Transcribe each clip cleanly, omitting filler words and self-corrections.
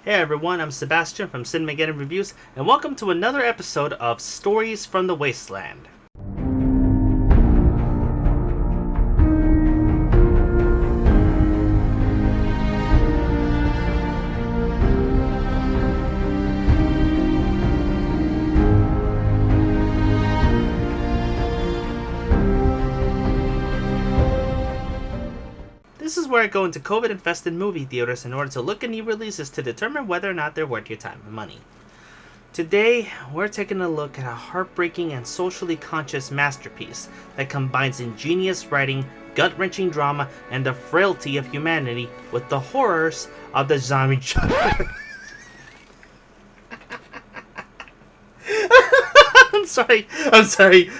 Hey everyone, I'm Sebastian from Cinemageddon Reviews, and welcome to another episode of Stories from the Wasteland. This is where I go into COVID-infested movie theaters in order to look at new releases to determine whether or not they're worth your time and money. Today, we're taking a look at a heartbreaking and socially conscious masterpiece that combines ingenious writing, gut-wrenching drama, and the frailty of humanity with the horrors of the zombie genre. I'm sorry.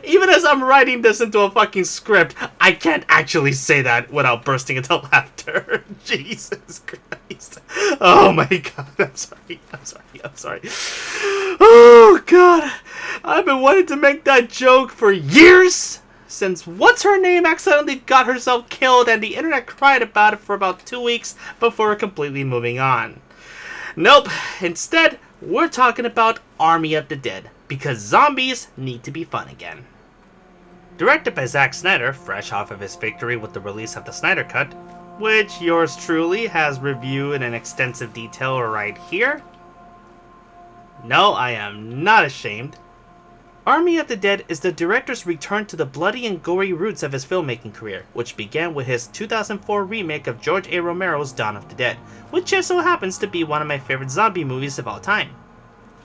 Even as I'm writing this into a fucking script, I can't actually say that without bursting into laughter. Jesus Christ. Oh my god, I'm sorry. Oh god. I've been wanting to make that joke for years. Since what's-her-name accidentally got herself killed and the internet cried about it for about 2 weeks before completely moving on. Nope, instead, we're talking about Army of the Dead, because zombies need to be fun again. Directed by Zack Snyder, fresh off of his victory with the release of the Snyder Cut, which yours truly has reviewed in extensive detail right here. No, I am not ashamed. Army of the Dead is the director's return to the bloody and gory roots of his filmmaking career, which began with his 2004 remake of George A. Romero's Dawn of the Dead, which just so happens to be one of my favorite zombie movies of all time.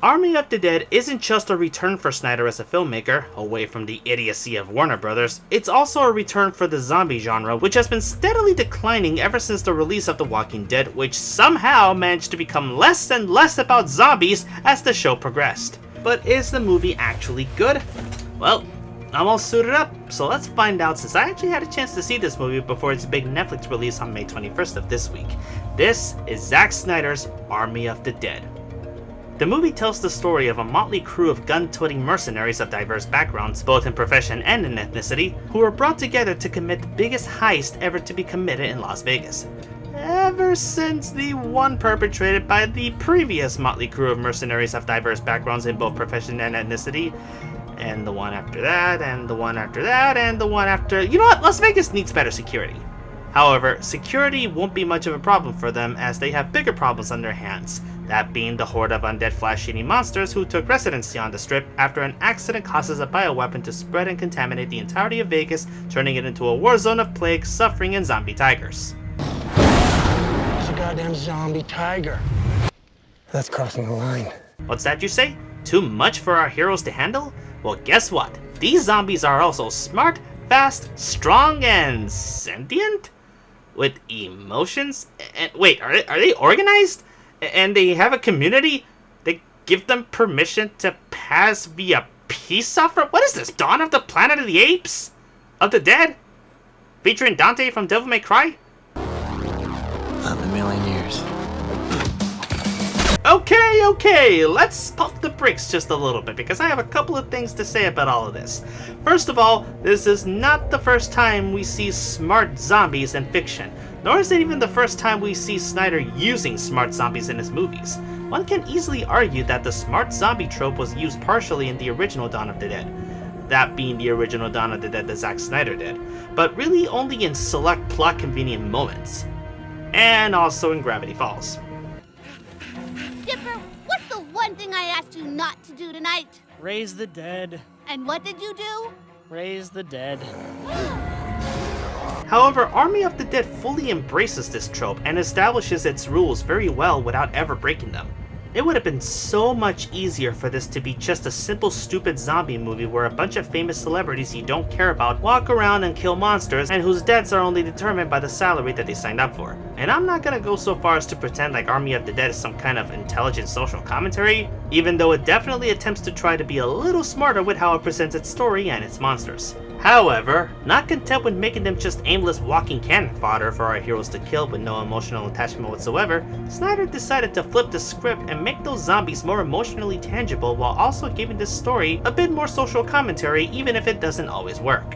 Army of the Dead isn't just a return for Snyder as a filmmaker, away from the idiocy of Warner Brothers, it's also a return for the zombie genre, which has been steadily declining ever since the release of The Walking Dead, which somehow managed to become less and less about zombies as the show progressed. But is the movie actually good? Well, I'm all suited up, so let's find out since I actually had a chance to see this movie before its big Netflix release on May 21st of this week. This is Zack Snyder's Army of the Dead. The movie tells the story of a motley crew of gun-toting mercenaries of diverse backgrounds, both in profession and in ethnicity, who were brought together to commit the biggest heist ever to be committed in Las Vegas. Ever since the one perpetrated by the previous motley crew of mercenaries of diverse backgrounds in both profession and ethnicity, and the one after that, and the one after that, and the one after... You know what? Las Vegas needs better security. However, security won't be much of a problem for them as they have bigger problems on their hands, that being the horde of undead flesh-eating monsters who took residency on the strip after an accident causes a bioweapon to spread and contaminate the entirety of Vegas, turning it into a war zone of plague, suffering, and zombie tigers. It's a goddamn zombie tiger. That's crossing the line. What's that you say? Too much for our heroes to handle? Well, guess what? These zombies are also smart, fast, strong, and sentient? With emotions? And wait, are they organized? And they have a community? They give them permission to pass via peace offering? What is this? Dawn of the Planet of the Apes? Of the Dead? Featuring Dante from Devil May Cry? Not in a million years. Okay, let's pump the brakes just a little bit because I have a couple of things to say about all of this. First of all, this is not the first time we see smart zombies in fiction, nor is it even the first time we see Snyder using smart zombies in his movies. One can easily argue that the smart zombie trope was used partially in the original Dawn of the Dead, that being the original Dawn of the Dead that Zack Snyder did, but really only in select plot-convenient moments, and also in Gravity Falls. Dipper, what's the one thing I asked you not to do tonight? Raise the dead. And what did you do? Raise the dead. However, Army of the Dead fully embraces this trope and establishes its rules very well without ever breaking them. It would have been so much easier for this to be just a simple stupid zombie movie where a bunch of famous celebrities you don't care about walk around and kill monsters and whose deaths are only determined by the salary that they signed up for. And I'm not gonna go so far as to pretend like Army of the Dead is some kind of intelligent social commentary, even though it definitely attempts to try to be a little smarter with how it presents its story and its monsters. However, not content with making them just aimless walking cannon fodder for our heroes to kill with no emotional attachment whatsoever, Snyder decided to flip the script and make those zombies more emotionally tangible while also giving this story a bit more social commentary even if it doesn't always work.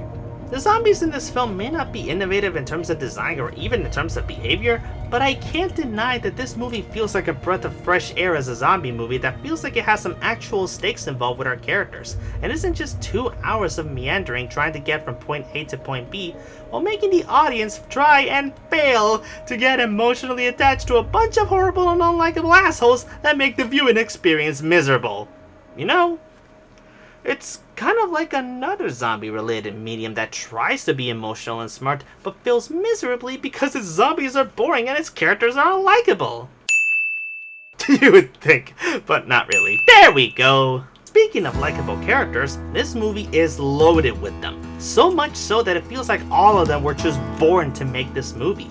The zombies in this film may not be innovative in terms of design or even in terms of behavior, But I can't deny that this movie feels like a breath of fresh air as a zombie movie that feels like it has some actual stakes involved with our characters, and isn't just 2 hours of meandering trying to get from point A to point B, while making the audience try and fail to get emotionally attached to a bunch of horrible and unlikable assholes that make the viewing experience miserable. You know, it's kind of like another zombie-related medium that tries to be emotional and smart, but fails miserably because its zombies are boring and its characters are unlikable. You would think, but not really. There we go! Speaking of likable characters, this movie is loaded with them. So much so that it feels like all of them were just born to make this movie.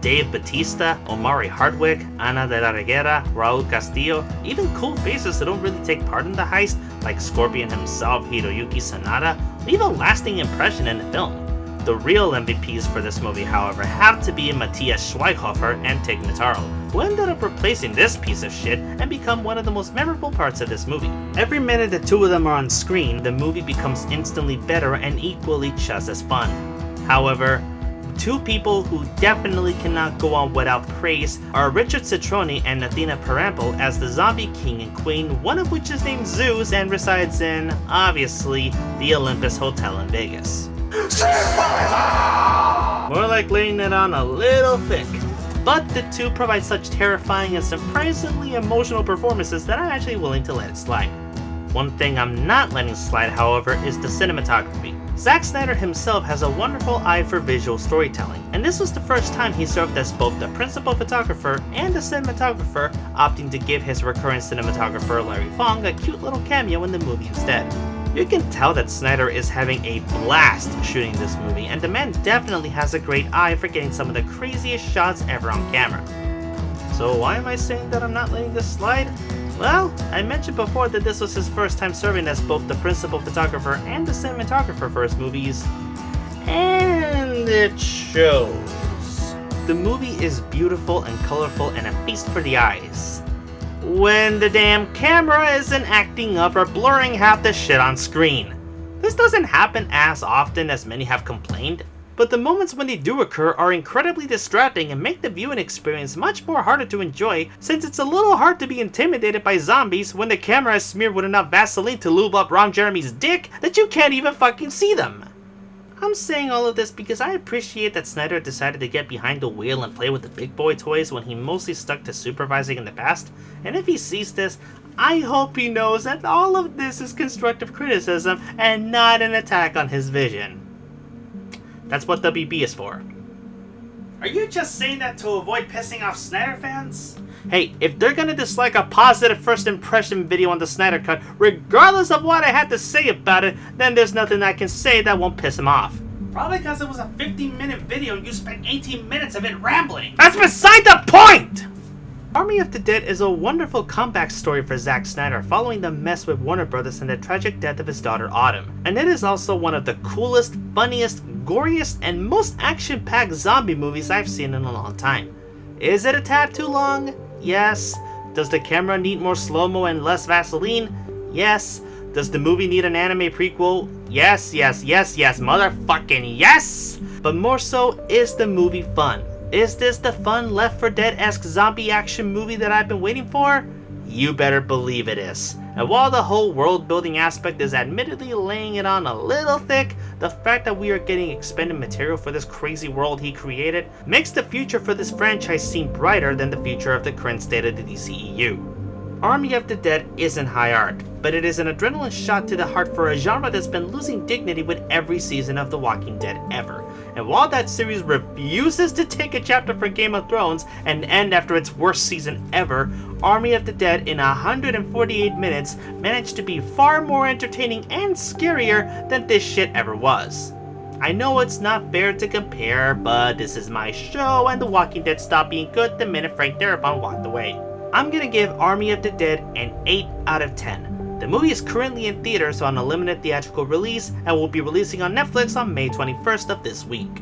Dave Bautista, Omari Hardwick, Ana de la Reguera, Raul Castillo, even cool faces that don't really take part in the heist, like Scorpion himself, Hiroyuki Sanada, leave a lasting impression in the film. The real MVPs for this movie, however, have to be Matthias Schweighöfer and Tig Notaro, who ended up replacing this piece of shit and become one of the most memorable parts of this movie. Every minute the two of them are on screen, the movie becomes instantly better and equally just as fun. However, two people who definitely cannot go on without praise are Richard Citroni and Athena Parampil as the zombie king and queen, one of which is named Zeus and resides in, obviously, the Olympus Hotel in Vegas. More like laying it on a little thick. But the two provide such terrifying and surprisingly emotional performances that I'm actually willing to let it slide. One thing I'm not letting slide, however, is the cinematography. Zack Snyder himself has a wonderful eye for visual storytelling, and this was the first time he served as both the principal photographer and the cinematographer, opting to give his recurring cinematographer Larry Fong a cute little cameo in the movie instead. You can tell that Snyder is having a blast shooting this movie, and the man definitely has a great eye for getting some of the craziest shots ever on camera. So why am I saying that I'm not letting this slide? Well, I mentioned before that this was his first time serving as both the principal photographer and the cinematographer for his movies, and it shows. The movie is beautiful and colorful and a feast for the eyes, when the damn camera isn't acting up or blurring half the shit on screen. This doesn't happen as often as many have complained, but the moments when they do occur are incredibly distracting and make the viewing experience much more harder to enjoy, since it's a little hard to be intimidated by zombies when the camera is smeared with enough Vaseline to lube up Ron Jeremy's dick that you can't even fucking see them. I'm saying all of this because I appreciate that Snyder decided to get behind the wheel and play with the big boy toys when he mostly stuck to supervising in the past, and if he sees this, I hope he knows that all of this is constructive criticism and not an attack on his vision. That's what WB is for. Are you just saying that to avoid pissing off Snyder fans? Hey, if they're gonna dislike a positive first impression video on the Snyder Cut, regardless of what I had to say about it, then there's nothing I can say that won't piss him off. Probably because it was a 15-minute video and you spent 18 minutes of it rambling. That's beside the point! Army of the Dead is a wonderful comeback story for Zack Snyder following the mess with Warner Brothers and the tragic death of his daughter Autumn. And it is also one of the coolest, funniest, goriest, and most action-packed zombie movies I've seen in a long time. Is it a tad too long? Yes. Does the camera need more slow-mo and less Vaseline? Yes. Does the movie need an anime prequel? Yes, yes, yes, yes, motherfucking yes! But more so, is the movie fun? Is this the fun Left 4 Dead-esque zombie action movie that I've been waiting for? You better believe it is. And while the whole world-building aspect is admittedly laying it on a little thick, the fact that we are getting expended material for this crazy world he created makes the future for this franchise seem brighter than the future of the current state of the DCEU. Army of the Dead isn't high art, but it is an adrenaline shot to the heart for a genre that's been losing dignity with every season of The Walking Dead ever. And while that series refuses to take a chapter from Game of Thrones and end after its worst season ever, Army of the Dead in 148 minutes managed to be far more entertaining and scarier than this shit ever was. I know it's not fair to compare, but this is my show and The Walking Dead stopped being good the minute Frank Darabont walked away. I'm gonna give Army of the Dead an 8 out of 10. The movie is currently in theaters on a limited theatrical release and will be releasing on Netflix on May 21st of this week.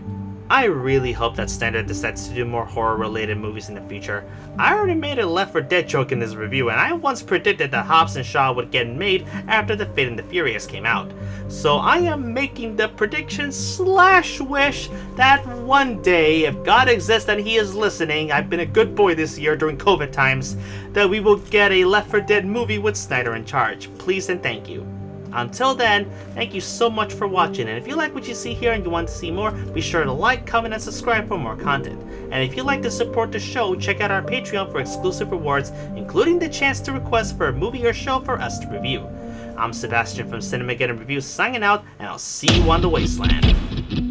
I really hope that Snyder decides to do more horror-related movies in the future. I already made a Left 4 Dead joke in this review, and I once predicted that Hobbs and Shaw would get made after The Fate and the Furious came out. So I am making the prediction / wish that one day, if God exists and he is listening, I've been a good boy this year during COVID times, that we will get a Left 4 Dead movie with Snyder in charge. Please and thank you. Until then, thank you so much for watching, and if you like what you see here and you want to see more, be sure to like, comment, and subscribe for more content. And if you'd like to support the show, check out our Patreon for exclusive rewards, including the chance to request for a movie or show for us to review. I'm Sebastian from Cinemageddon Reviews signing out, and I'll see you on the Wasteland.